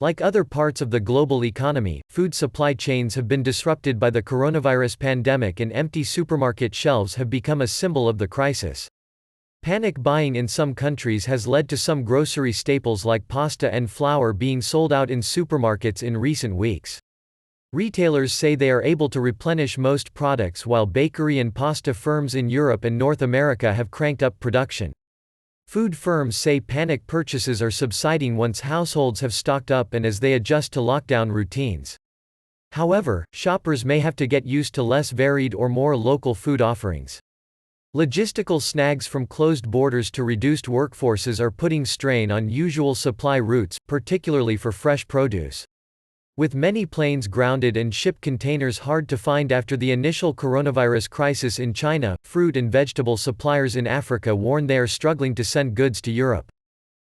Like other parts of the global economy, food supply chains have been disrupted by the coronavirus pandemic, and empty supermarket shelves have become a symbol of the crisis. Panic buying in some countries has led to some grocery staples like pasta and flour being sold out in supermarkets in recent weeks. Retailers say they are able to replenish most products, while bakery and pasta firms in Europe and North America have cranked up production. Food firms say panic purchases are subsiding once households have stocked up and as they adjust to lockdown routines. However, shoppers may have to get used to less varied or more local food offerings. Logistical snags from closed borders to reduced workforces are putting strain on usual supply routes, particularly for fresh produce. With many planes grounded and ship containers hard to find after the initial coronavirus crisis in China, fruit and vegetable suppliers in Africa warn they are struggling to send goods to Europe.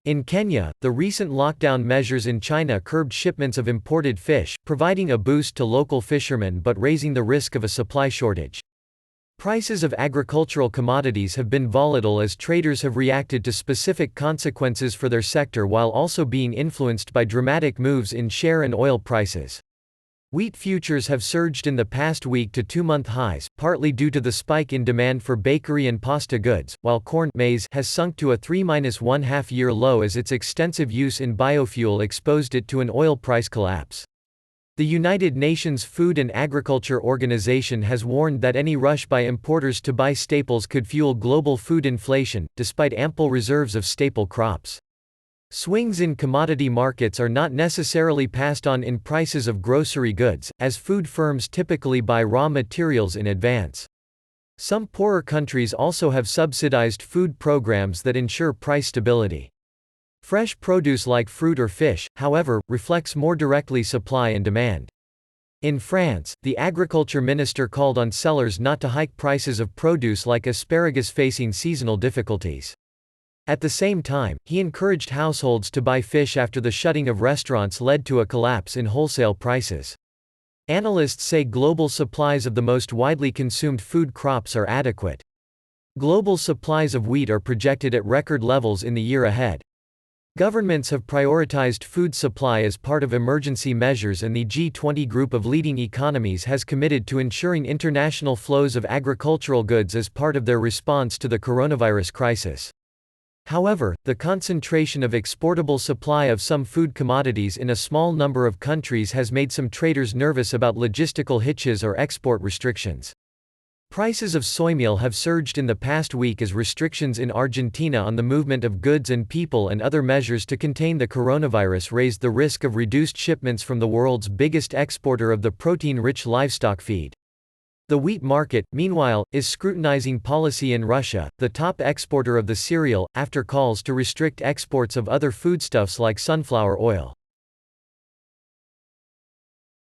In Kenya, the recent lockdown measures in China curbed shipments of imported fish, providing a boost to local fishermen but raising the risk of a supply shortage. Prices of agricultural commodities have been volatile as traders have reacted to specific consequences for their sector while also being influenced by dramatic moves in share and oil prices. Wheat futures have surged in the past week to 2-month highs, partly due to the spike in demand for bakery and pasta goods, while corn maize has sunk to a 3-1/2-year low as its extensive use in biofuel exposed it to an oil price collapse. The United Nations Food and Agriculture Organization has warned that any rush by importers to buy staples could fuel global food inflation, despite ample reserves of staple crops. Swings in commodity markets are not necessarily passed on in prices of grocery goods, as food firms typically buy raw materials in advance. Some poorer countries also have subsidized food programs that ensure price stability. Fresh produce like fruit or fish, however, reflects more directly supply and demand. In France, the agriculture minister called on sellers not to hike prices of produce like asparagus facing seasonal difficulties. At the same time, he encouraged households to buy fish after the shutting of restaurants led to a collapse in wholesale prices. Analysts say global supplies of the most widely consumed food crops are adequate. Global supplies of wheat are projected at record levels in the year ahead. Governments have prioritized food supply as part of emergency measures, and the G20 group of leading economies has committed to ensuring international flows of agricultural goods as part of their response to the coronavirus crisis. However, the concentration of exportable supply of some food commodities in a small number of countries has made some traders nervous about logistical hitches or export restrictions. Prices of soymeal have surged in the past week as restrictions in Argentina on the movement of goods and people and other measures to contain the coronavirus raised the risk of reduced shipments from the world's biggest exporter of the protein-rich livestock feed. The wheat market, meanwhile, is scrutinizing policy in Russia, the top exporter of the cereal, after calls to restrict exports of other foodstuffs like sunflower oil.